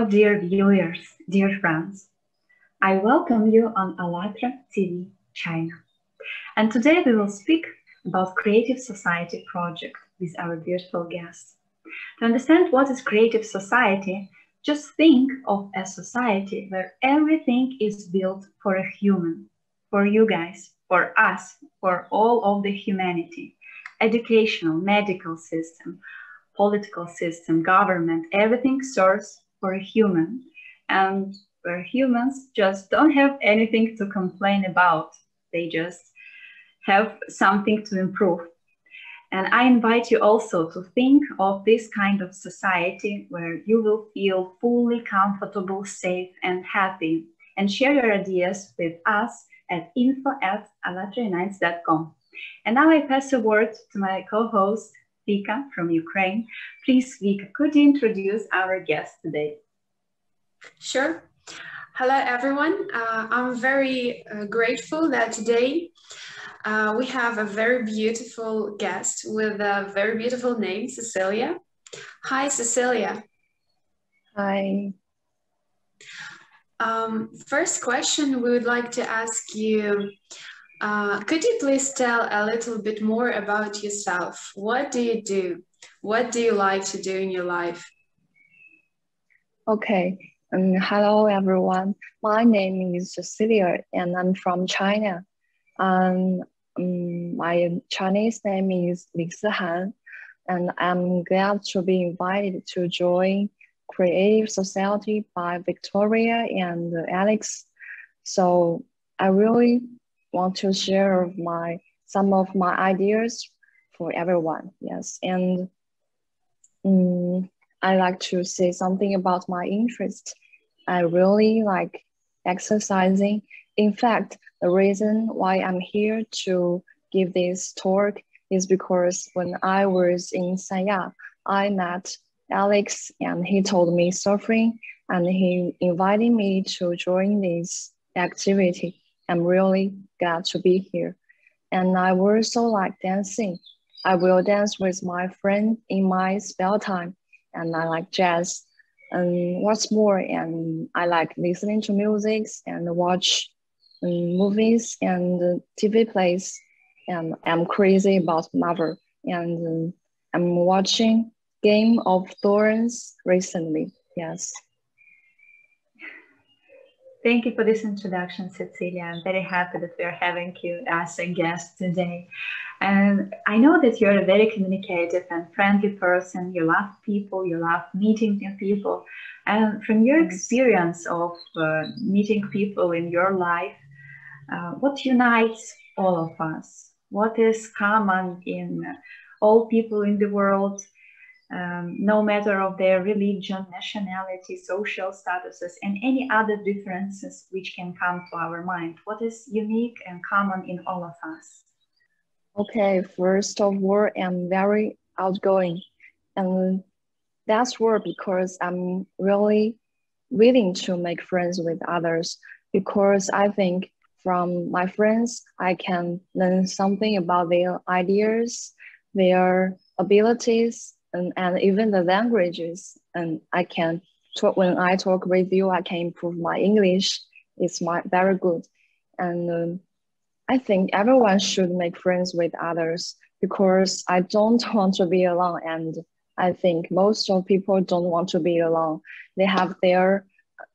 dear viewers, dear friends. I welcome you on Alatra TV, China. And today we will speak about Creative Society project with our beautiful guests. To understand what is Creative Society, just think of a society where everything is built for a human, for you guys, for us, for all of the humanity. Educational, medical system, political system, government, everything serves for a human. And where humans just don't have anything to complain about. They just have something to improve. And I invite you also to think of this kind of society where you will feel fully comfortable, safe, and happy. And share your ideas with us at info@alatraunites.com. And now I pass the word to my co-host, Vika from Ukraine. Please, Vika, could you introduce our guest today? Sure. Hello, everyone. I'm very grateful that today we have a very beautiful guest with a very beautiful name, Cecilia. Hi, Cecilia. Hi. First question we would like to ask you, could you please tell a little bit more about yourself? What do you do? What do you like to do in your life? Okay. Hello, everyone. My name is Cecilia, and I'm from China. My Chinese name is Li Sihan, and I'm glad to be invited to join Creative Society by Victoria and Alex. So I really want to share some of my ideas for everyone. Yes, and I like to say something about my interest. I really like exercising. In fact, the reason why I'm here to give this talk is because when I was in Sanya, I met Alex and he told me surfing and he invited me to join this activity. I'm really glad to be here. And I also like dancing. I will dance with my friend in my spare time. And I like jazz. And what's more, and I like listening to music and watch movies and TV plays. And I'm crazy about Marvel. And I'm watching Game of Thrones recently. Yes. Thank you for this introduction, Cecilia. I'm very happy that we are having you as a guest today. And I know that you're a very communicative and friendly person. You love people, you love meeting new people. And from your experience of meeting people in your life, what unites all of us? What is common in all people in the world? No matter of their religion, nationality, social statuses, and any other differences which can come to our mind. What is unique and common in all of us? Okay, first of all, I'm very outgoing. And that's why because I'm really willing to make friends with others because I think from my friends, I can learn something about their ideas, their abilities, and even the languages. And I can talk when I talk with you, I can improve my English. It's very good. And I think everyone should make friends with others because I don't want to be alone. And I think most of people don't want to be alone. They have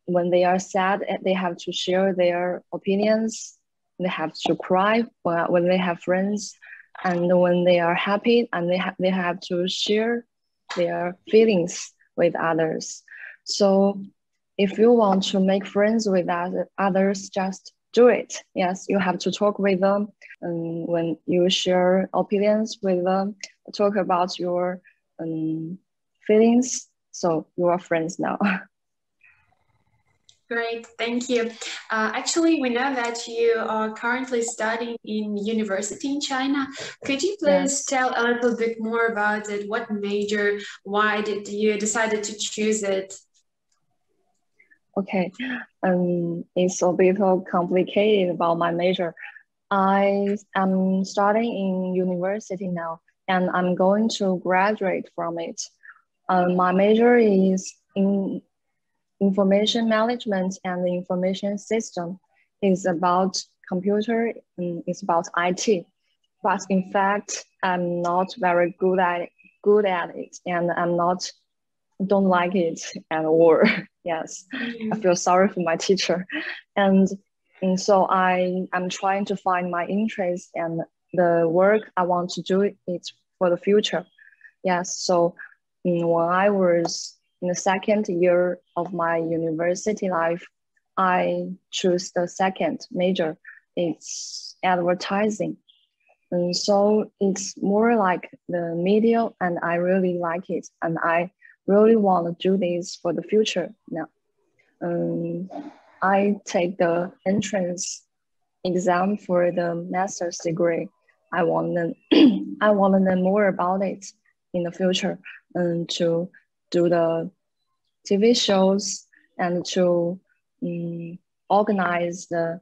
when they are sad, they have to share their opinions. They have to cry when they have friends. And when they are happy and they have to share their feelings with others. So if you want to make friends with others, just do it. Yes, you have to talk with them. And when you share opinions with them, talk about your feelings. So you are friends now. Great, thank you. Actually, we know that you are currently studying in university in China. Could you please tell a little bit more about it? What major? Why did you decided to choose it? Okay, it's a bit complicated about my major. I am studying in university now, and I'm going to graduate from it. My major is in information management and the information system is about computer and it's about IT. But in fact, I'm not very good at it, and don't like it at all. Yes, I feel sorry for my teacher, and so I'm trying to find my interest and the work I want to do it for the future. Yes, so when I was in the second year of my university life, I chose the second major. It's advertising. And so it's more like the media, and I really like it. And I really want to do this for the future now. I take the entrance exam for the master's degree. I want to I want to learn more about it in the future and to do the TV shows and to organize the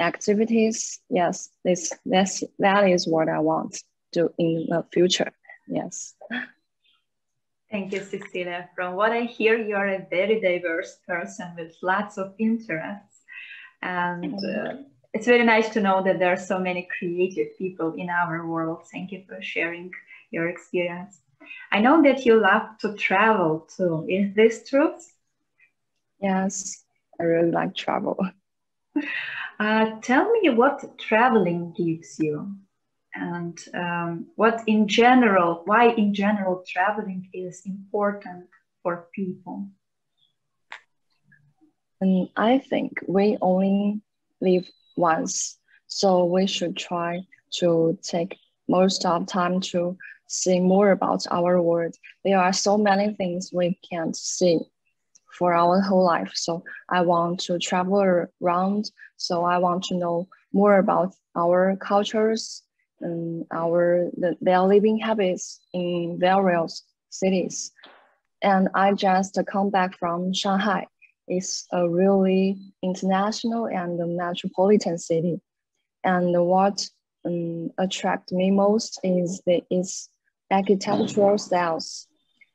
activities. Yes, that is what I want to do in the future. Yes. Thank you, Cecilia. From what I hear, you are a very diverse person with lots of interests. And it's very nice to know that there are so many creative people in our world. Thank you for sharing your experience. I know that you love to travel too. Is this true? Yes, I really like travel. Tell me what traveling gives you, and why in general traveling is important for people. And I think we only live once, so we should try to take most of time to see more about our world. There are so many things we can't see for our whole life. So I want to travel around. So I want to know more about our cultures and their living habits in various cities. And I just come back from Shanghai. It's a really international and metropolitan city. And what attracts me most is its architectural styles.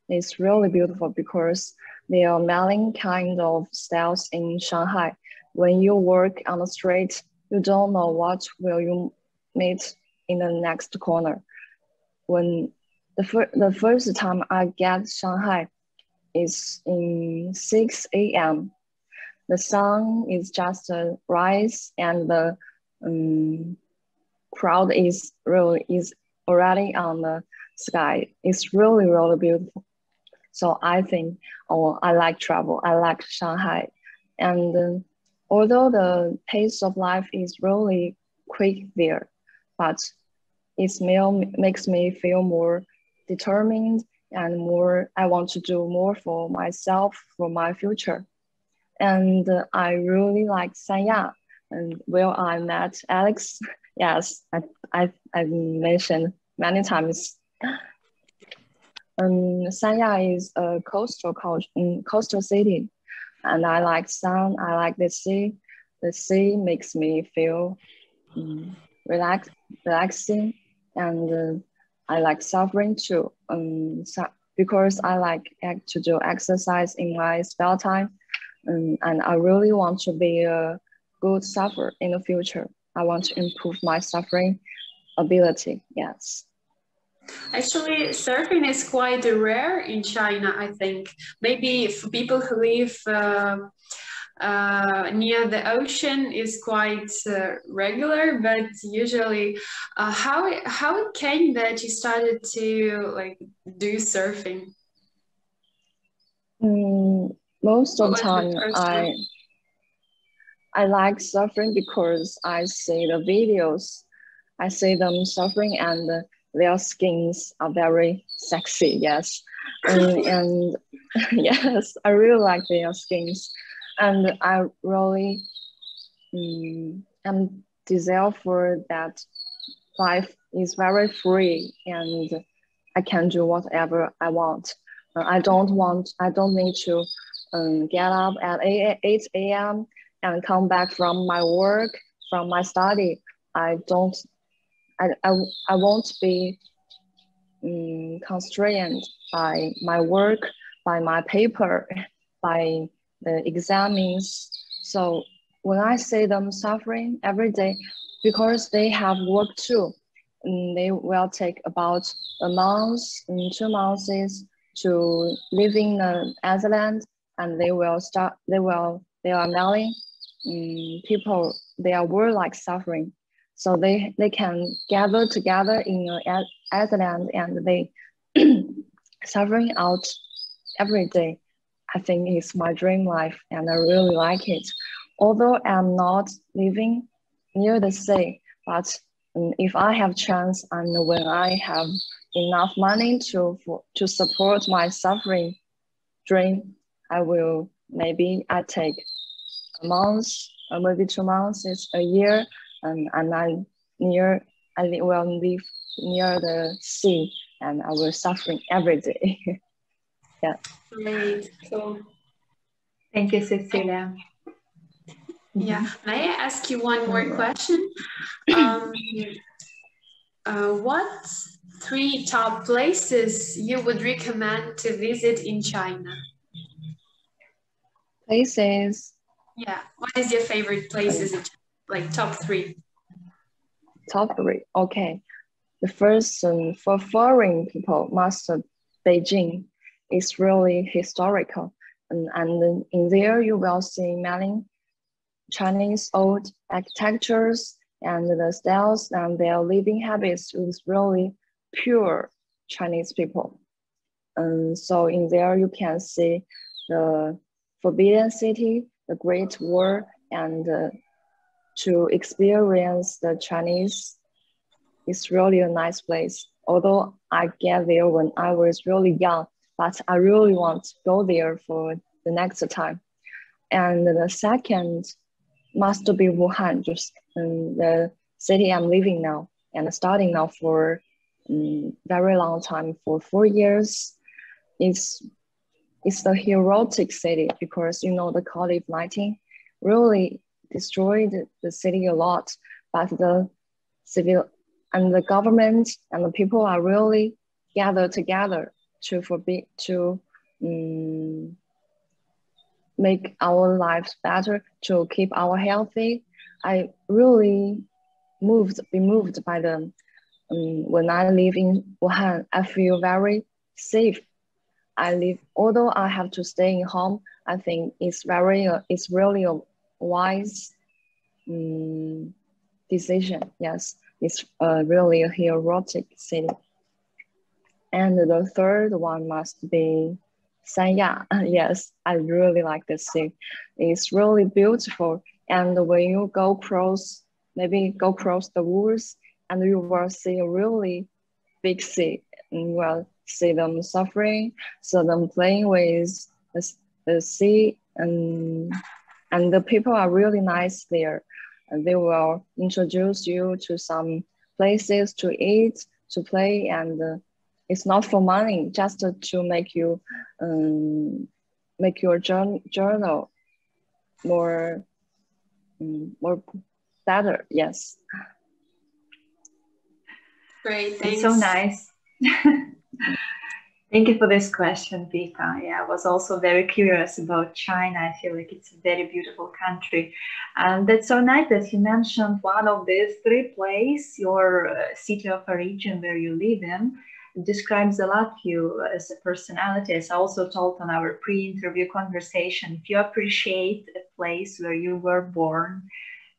It's really beautiful because there are many kind of styles in Shanghai. When you walk on the street, you don't know what will you meet in the next corner. When the first time I get Shanghai is in 6 a.m. The sun is just rise and the crowd is already on the sky. It's really, really beautiful. So I think, I like travel. I like Shanghai. And although the pace of life is really quick there, but it makes me feel more determined and I want to do more for myself, for my future. And I really like Sanya, and where I met Alex. Yes, I mentioned many times. Sanya is a coastal city, and I like sun. I like the sea. The sea makes me feel relaxing, and I like suffering too. Because I like to do exercise in my spare time, and I really want to be a good surfer in the future. I want to improve my suffering ability. Yes. Actually, surfing is quite rare in China, I think. Maybe for people who live near the ocean is quite regular, but usually, how it came that you started to do surfing? Most of the time, I like surfing because I see the videos. I see them suffering and their skins are very sexy. Yes, and yes, I really like their skins, and I really am desire for that life is very free and I can do whatever I want. I don't need to get up at 8 a.m. and come back from my work, from my study. I won't be constrained by my work, by my paper, by the exams. So when I see them suffering every day, because they have work too, and they will take about a month and 2 months to live in the Iceland, and they are mailing people, they are world like suffering. So they can gather together in Iceland and they suffering out every day. I think it's my dream life and I really like it. Although I'm not living near the sea, but if I have chance and when I have enough money to support my suffering dream, I will maybe I take a month or maybe 2 months, it's a year, and I will live near the sea and I will suffering every day. Yeah. Great. So, Thank you, Cecilia. yeah. May I ask you one more question? What 3 top places you would recommend to visit in China? Places. Yeah. What is your favorite places in China? Like top 3? Top 3. Okay. The first for foreign people, must Beijing is really historical. And in there you will see many Chinese old architectures and the styles and their living habits is really pure Chinese people. And so in there you can see the Forbidden City, the Great Wall, and to experience the Chinese is really a nice place. Although I get there when I was really young, but I really want to go there for the next time. And the second must be Wuhan, just the city I'm living now and starting now for very long time, for 4 years. It's the heroic city because the COVID-19 really destroyed the city a lot, but the civil and the government and the people are really gathered together to make our lives better, to keep our healthy. I really be moved by them. When I live in Wuhan, I feel very safe. Although I have to stay in home, I think it's really a wise decision. Yes, it's really a heroic city. And the third one must be Sanya. Yes, I really like the city. It's really beautiful. And when you go across the woods, and you will see a really big sea. And you will see them suffering, see them playing with the sea, and the people are really nice there. And they will introduce you to some places to eat, to play, and it's not for money, just to make you make your journal more better. Yes. Great, thanks. It's so nice. Thank you for this question, Vika. Yeah, I was also very curious about China. I feel like it's a very beautiful country. And that's so nice that you mentioned one of these 3 places, your city of origin where you live in. It describes a lot you as a personality. As I also told on our pre-interview conversation, if you appreciate a place where you were born,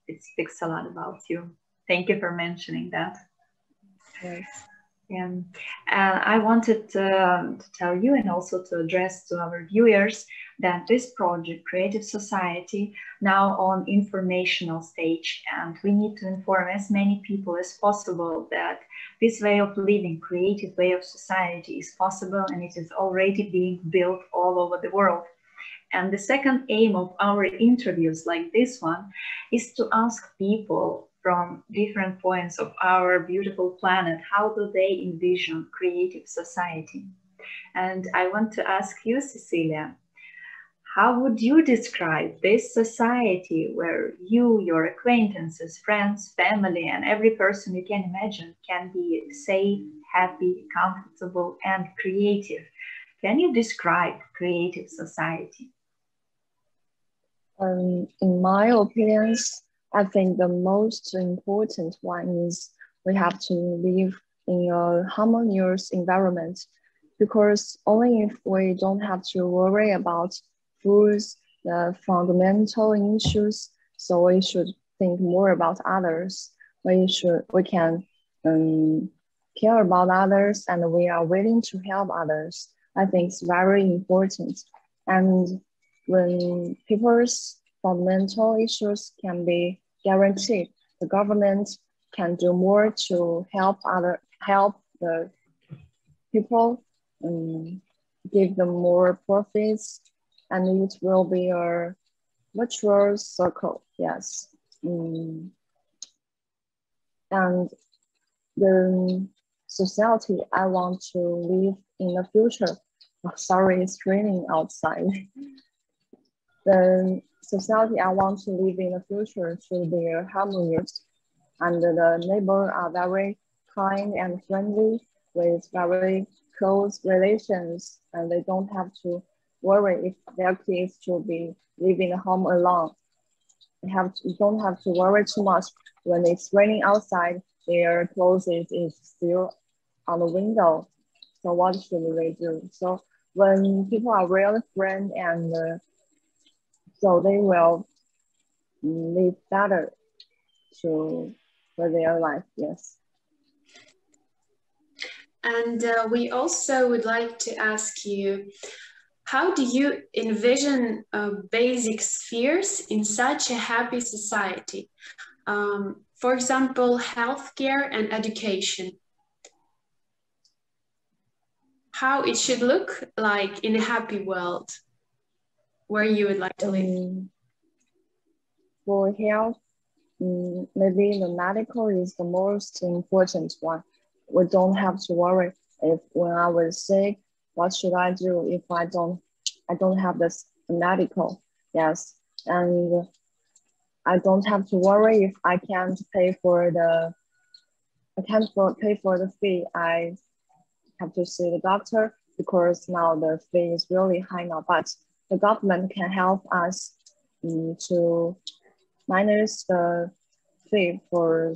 it speaks a lot about you. Thank you for mentioning that. Yes. Yeah. I wanted to tell you and also to address to our viewers that this project, Creative Society, now on informational stage, and we need to inform as many people as possible that this way of living, creative way of society is possible and it is already being built all over the world. And the second aim of our interviews like this one is to ask people from different points of our beautiful planet, how do they envision creative society? And I want to ask you, Cecilia, how would you describe this society where you, your acquaintances, friends, family, and every person you can imagine can be safe, happy, comfortable, and creative? Can you describe creative society? In my opinions, I think the most important one is we have to live in a harmonious environment because only if we don't have to worry about foods, the fundamental issues, so we should think more about others. We can care about others and we are willing to help others. I think it's very important. And when people's fundamental issues can be guaranteed, the government can do more to help the people, give them more profits, and it will be a virtuous circle. Yes, and the society I want to live in the future. Oh, sorry, it's raining outside. The society I want to live in the future should be harmonious, and the neighbors are very kind and friendly with very close relations, and they don't have to worry if their kids should be living at home alone. You don't have to worry too much when it's raining outside. Their clothes is still on the window. So what should they do? So when people are really friend and so they will live better to for their life. Yes. And we also would like to ask you, how do you envision basic spheres in such a happy society? For example, healthcare and education. How it should look like in a happy world where you would like to live? For health, maybe the medical is the most important one. We don't have to worry if when I was sick, what should I do if I don't have this medical? Yes, and I don't have to worry if I can't pay for pay for the fee. I have to see the doctor because now the fee is really high now. But the government can help us to minus the fee for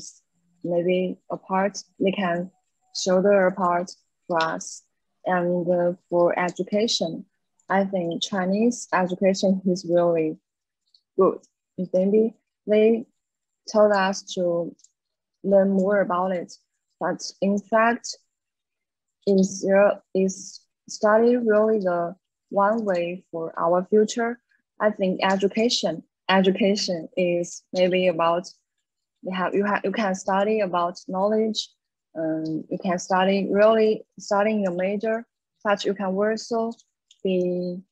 maybe a part. They can shoulder a part for us. And for education, I think Chinese education is really good. Maybe they told us to learn more about it, but in fact, is study really the one way for our future? I think education is maybe about you can study about knowledge. You can studying your major, but you can also be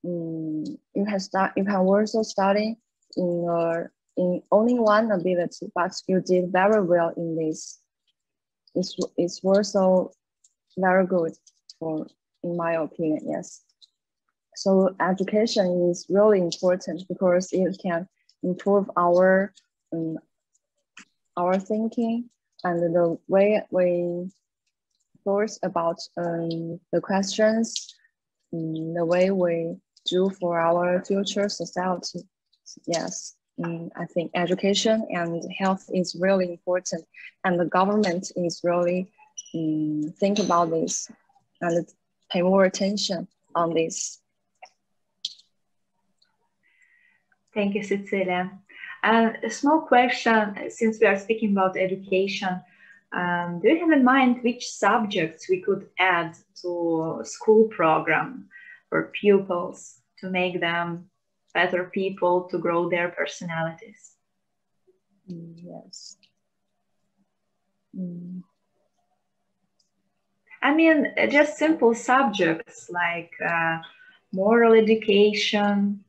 you can also study in only one ability, but you did very well in this. It's also very good for in my opinion. Yes. So education is really important because it can improve our thinking and the way we thought about the questions, the way we do for our future society. Yes, I think education and health is really important, and the government is really think about this and pay more attention on this. Thank you, Cecilia. A small question, since we are speaking about education, do you have in mind which subjects we could add to school program for pupils to make them better people, to grow their personalities? Yes. I mean, just simple subjects like moral education,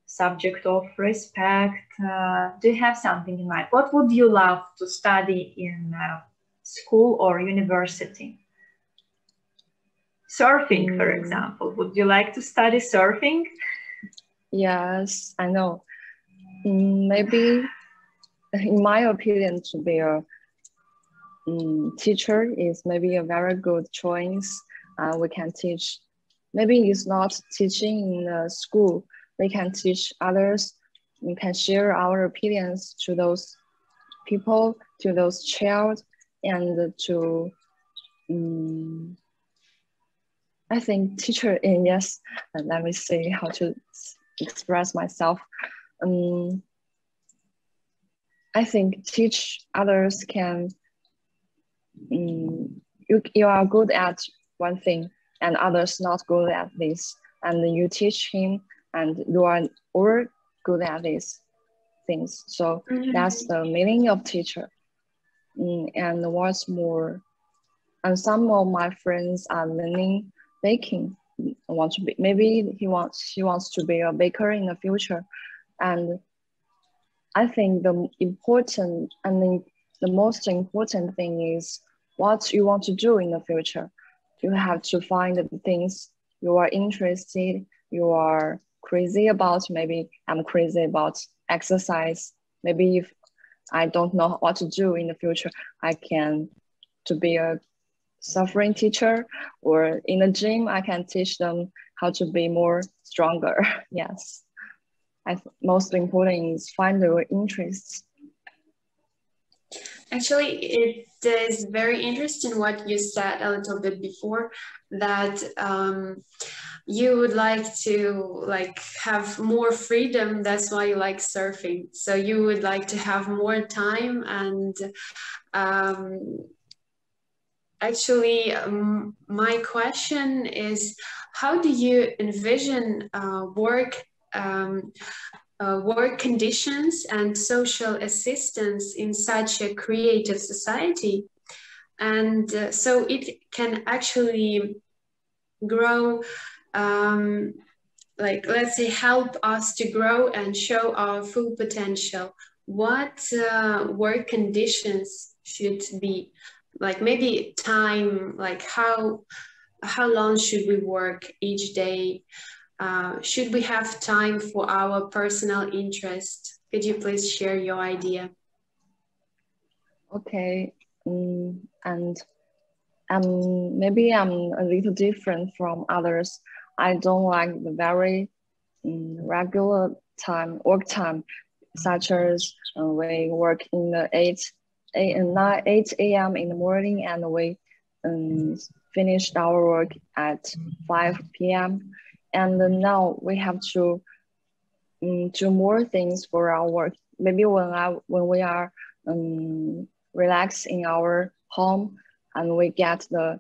subject of respect. Do you have something in mind? What would you love to study in school or university? Surfing, for example. Would you like to study surfing? Yes, I know. Maybe, in my opinion, to be a teacher is maybe a very good choice. We can teach. Maybe it's not teaching in the school, we can teach others, we can share our opinions to those people, to those child, and to I think teacher in yes, and let me see how to express myself. I think teach others can you are good at one thing and others not good at this, and you teach him and you are all good at these things. So that's the meaning of teacher. And what's more, and some of my friends are learning baking. Want to be, maybe she wants to be a baker in the future, and I think the important and the most important thing is what you want to do in the future. You have to find the things you are interested, you are crazy about. Maybe I'm crazy about exercise. Maybe if I don't know what to do in the future, I can to be a suffering teacher, or in the gym, I can teach them how to be more stronger. Yes. Most important is find your interests. Actually, it is very interesting what you said a little bit before, that you would like to have more freedom. That's why you like surfing. So you would like to have more time. And actually, my question is, how do you envision work conditions and social assistance in such a creative society? And so it can actually grow, let's say, help us to grow and show our full potential. What work conditions should be? Maybe time, how long should we work each day? Should we have time for our personal interest? Could you please share your idea? Okay, and maybe I'm a little different from others. I don't like the very regular work time, such as we work in the 8 a.m. in the morning, and we finished our work at 5 p.m. And now we have to do more things for our work. Maybe when we are relaxed in our home and we get the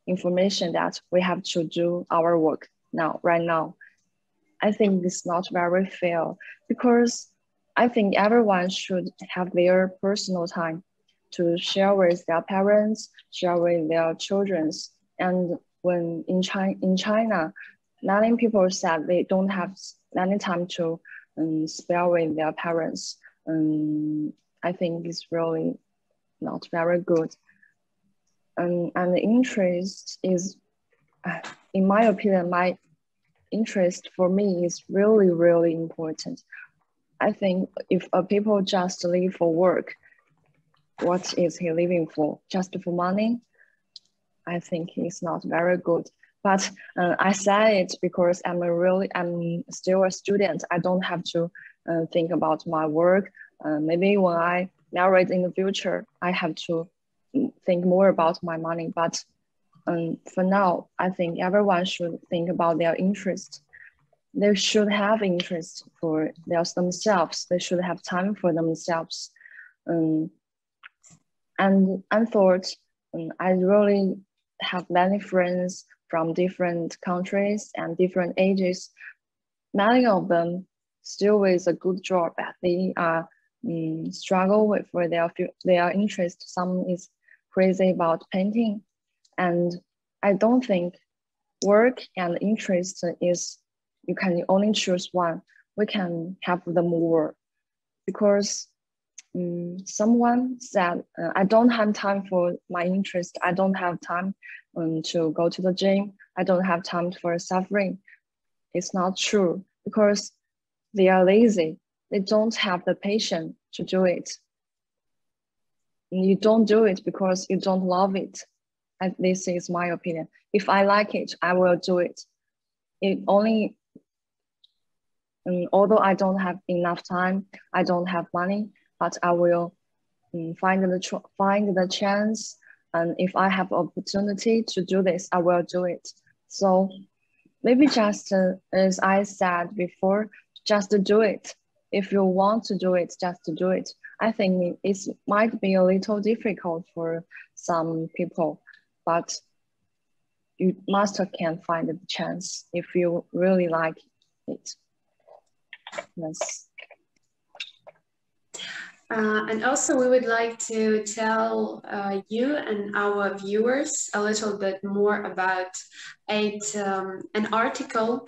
information that we have to do our work right now. I think it's not very fair, because I think everyone should have their personal time to share with their parents, share with their children. And when in China, many people said they don't have any time to spare with their parents. I think it's really not very good. And the interest is, in my opinion, my interest for me is really, really important. I think if a people just live for work, what is he living for? Just for money? I think it's not very good. But I say it because I'm still a student. I don't have to think about my work. Maybe when I married in the future, I have to think more about my money. But for now, I think everyone should think about their interest. They should have interest for themselves. They should have time for themselves. And I thought I really have many friends from different countries and different ages. Many of them still with a good job, but they are struggle for their interest. Some is crazy about painting, and I don't think work and interest is you can only choose one. We can have them more, because someone said, I don't have time for my interest. I don't have time to go to the gym. I don't have time for suffering. It's not true, because they are lazy. They don't have the patience to do it. And you don't do it because you don't love it. And this is my opinion. If I like it, I will do it. And although I don't have enough time, I don't have money, but I will find the chance. And if I have opportunity to do this, I will do it. So maybe just as I said before, just do it. If you want to do it, just do it. I think it might be a little difficult for some people, but you must can find the chance if you really like it. Yes. And also we would like to tell you and our viewers a little bit more about an article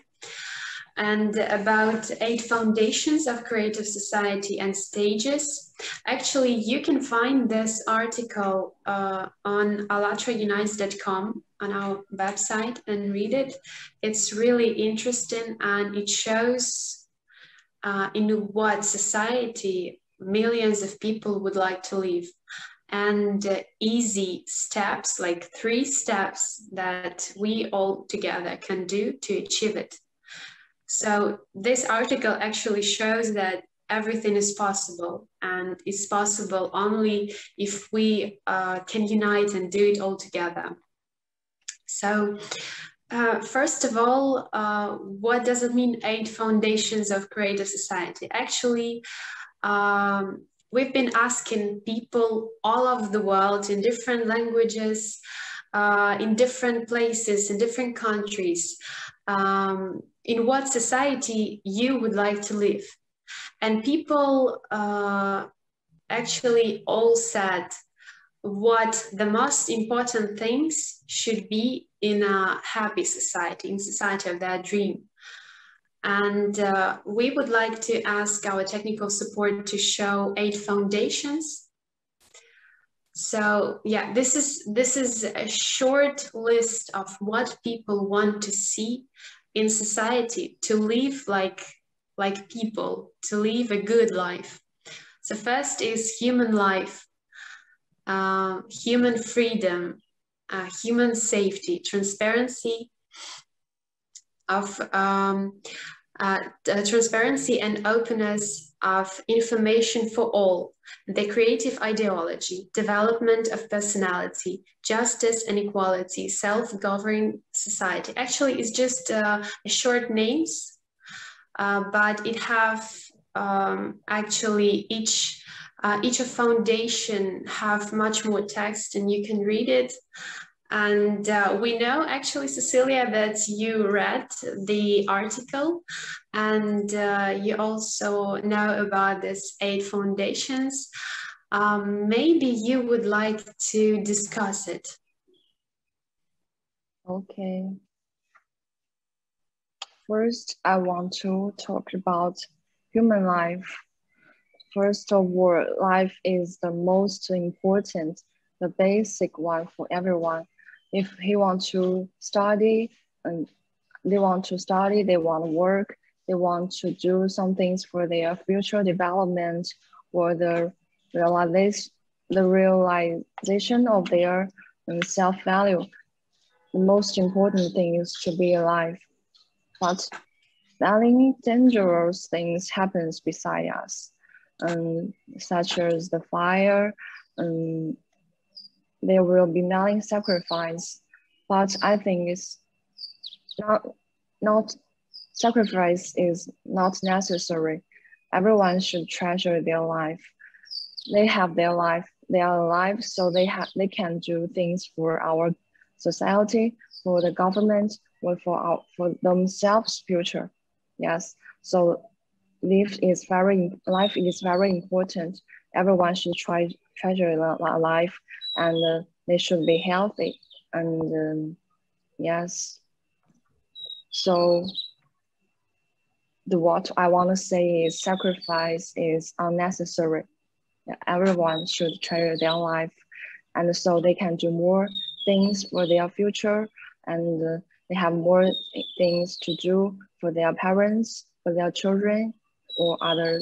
and about 8 foundations of creative society and stages. Actually, you can find this article on allatraunites.com on our website and read it. It's really interesting, and it shows in what society millions of people would like to live, and easy steps, like 3 steps that we all together can do to achieve it. So this article actually shows that everything is possible, and it's possible only if we can unite and do it all together. So first of all, what does it mean, 8 foundations of creative society? Actually, we've been asking people all over the world in different languages, in different places, in different countries, in what society you would like to live. And people actually all said what the most important things should be in a happy society, in society of their dream. And we would like to ask our technical support to show 8 foundations. So yeah, this is a short list of what people want to see in society, to live like people, to live a good life. So first is human life, human freedom, human safety, transparency of transparency and openness of information for all, the creative ideology, development of personality, justice and equality, self-governing society. Actually, it's just short names, but it have actually each foundation have much more text, and you can read it. And we know, actually, Cecilia, that you read the article, and you also know about this 8 foundations. Maybe you would like to discuss it. Okay. First, I want to talk about human life. First of all, life is the most important, the basic one for everyone. If he wants to study, and they want to study, they want to work, they want to do some things for their future development or the realization of their self-value. The most important thing is to be alive. But many dangerous things happens beside us, such as the fire, there will be many sacrifice, but I think it's not sacrifice is not necessary. Everyone should treasure their life. They have their life, they are alive, so they can do things for our society, for the government, or for themselves future. Yes, so life is very important. Everyone should treasure life, and they should be healthy. And yes, so what I want to say is sacrifice is unnecessary. Everyone should treasure their life, and so they can do more things for their future, and they have more things to do for their parents, for their children, or other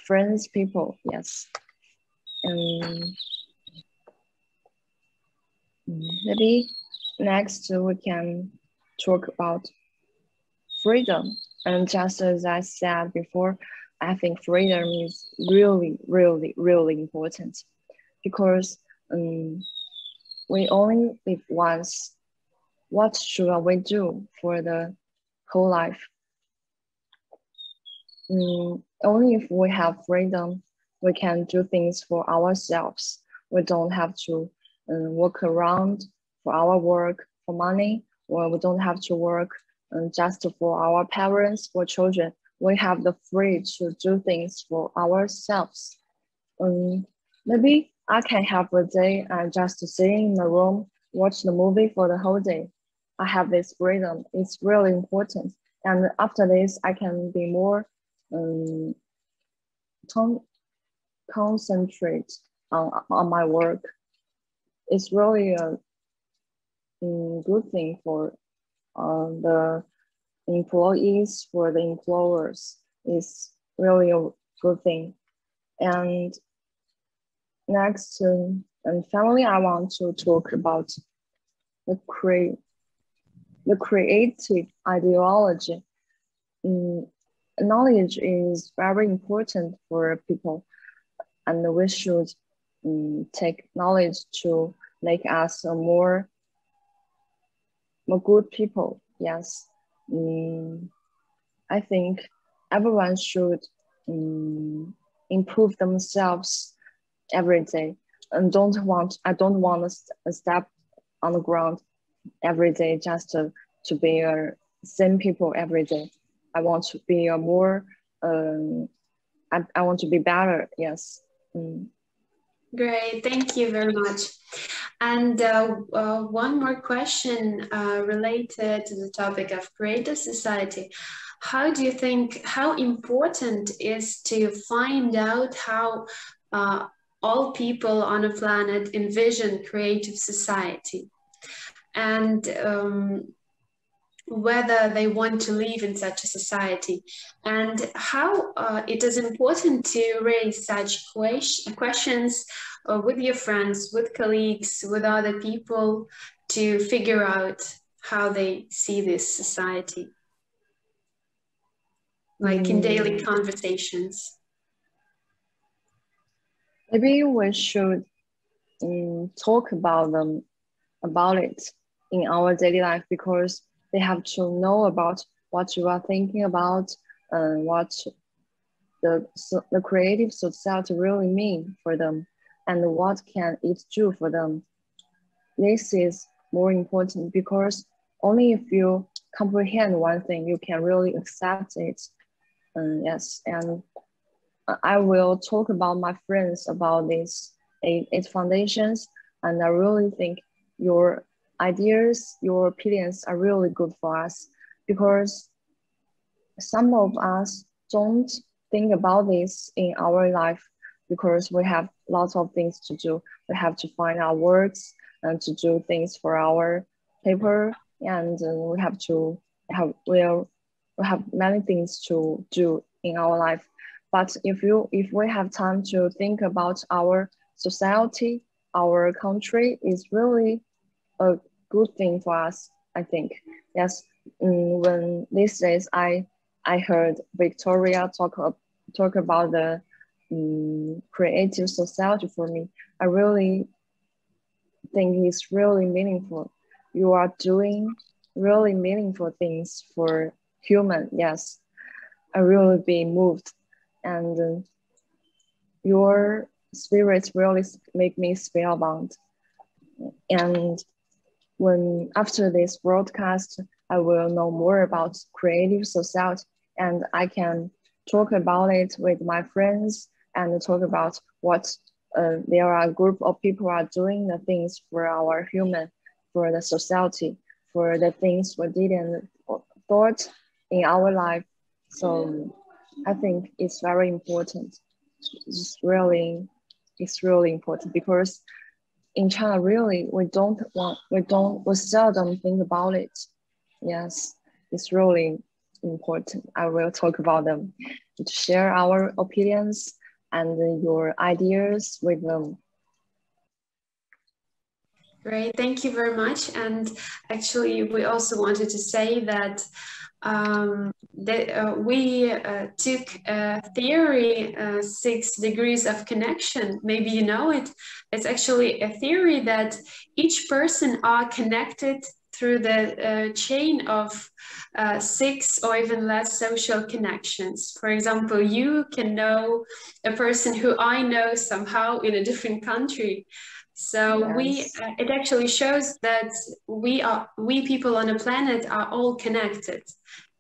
friends, people. Yes. And maybe next we can talk about freedom. And just as I said before, I think freedom is really, really, really important because we only live once. What should we do for the whole life? Only if we have freedom, we can do things for ourselves. We don't have to work around for our work, for money, or we don't have to work just for our parents, for children. We have the free to do things for ourselves. Maybe I can have a day and just sit in the room, watch the movie for the whole day. I have this freedom. It's really important. And after this, I can be more um, concentrate on my work. It's really a good thing for the employees, for the employers. It's really a good thing. And next, and finally, I want to talk about the creative ideology. Knowledge is very important for people, and we should take knowledge to make us a more good people. Yes, I think everyone should improve themselves every day, and I don't want to step on the ground every day just to be a same people every day. I want to be a more I want to be better. Yes. Great, thank you very much. And one more question related to the topic of creative society. How do you think, how important is to find out how all people on a planet envision creative society, and whether they want to live in such a society, and how it is important to raise such questions with your friends, with colleagues, with other people, to figure out how they see this society, like in daily conversations. Maybe we should talk about it in our daily life, because they have to know about what you are thinking about and what the creative society really mean for them, and what can it do for them. This is more important because only if you comprehend one thing, you can really accept it. Yes, and I will talk about my friends about this eight foundations, and I really think your ideas, your opinions are really good for us, because some of us don't think about this in our life because we have lots of things to do. We have to find our works and to do things for our paper, and we have many things to do in our life. But if we have time to think about our society, our country, is really a good thing for us, I think. Yes, when these days I heard Victoria talk about the creative society. For me, I really think it's really meaningful. You are doing really meaningful things for human. Yes, I really be moved, and your spirits really make me spellbound. And when after this broadcast, I will know more about creative society, and I can talk about it with my friends and talk about what there are a group of people are doing the things for our human, for the society, for the things we didn't thought in our life. So I think it's very important. It's really important, because in China, really, we seldom think about it. Yes, it's really important. I will talk about them, to share our opinions and your ideas with them. Great, thank you very much. And actually, we also wanted to say that we took a theory, 6 degrees of connection. Maybe you know it. It's actually a theory that each person are connected through the chain of 6 or even less social connections. For example, you can know a person who I know somehow in a different country. So Yes. it actually shows that we people on the planet are all connected,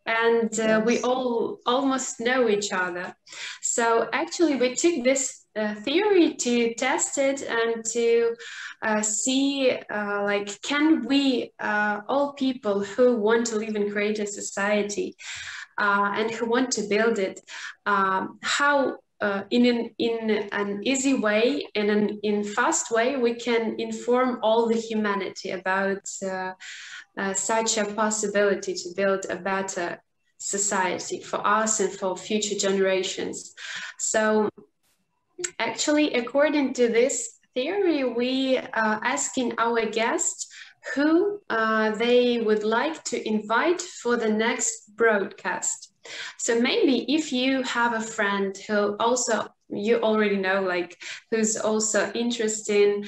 and we Yes. all almost know each other. So actually, we took this theory to test it and to see, like, can we all people who want to live in creative society and who want to build it, how in an easy way, in fast way, we can inform all the humanity about such a possibility to build a better society for us and for future generations. So actually, according to this theory, we asking our guests who they would like to invite for the next broadcast. So maybe if you have a friend who also you already know, like, who's also interested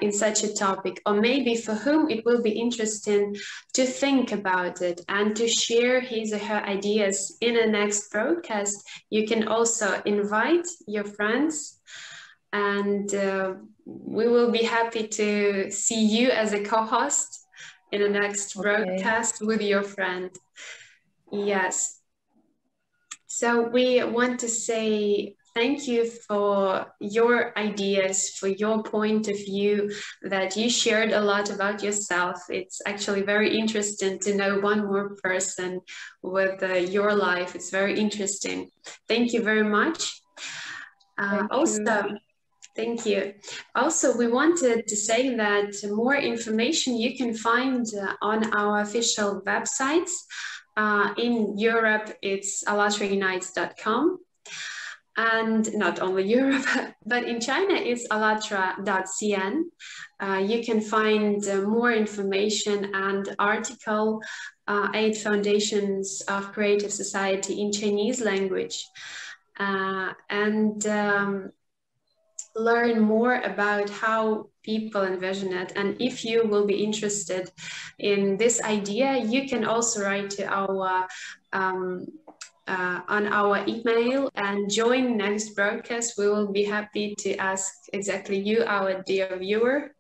in such a topic, or maybe for whom it will be interesting to think about it and to share his or her ideas in the next broadcast, you can also invite your friends, and we will be happy to see you as a co-host in the next broadcast with your friend. Yes. So we want to say thank you for your ideas, for your point of view, that you shared a lot about yourself. It's actually very interesting to know one more person with your life. It's very interesting. Thank you very much. Thank you. Also, we wanted to say that more information you can find on our official websites. In Europe, it's alatraunites.com. And not only Europe, but in China, it's alatra.cn. You can find more information and article, 8 Foundations of Creative Society in Chinese language. Learn more about how people envision it. And if you will be interested in this idea, you can also write to our on our email and join next broadcast. We will be happy to ask exactly you, our dear viewer.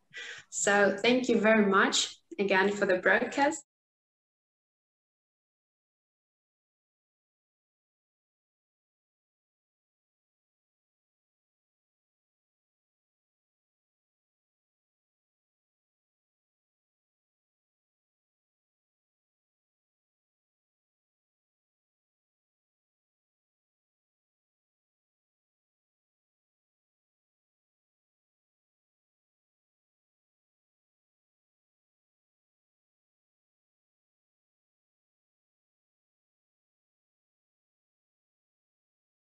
So thank you very much again for the broadcast.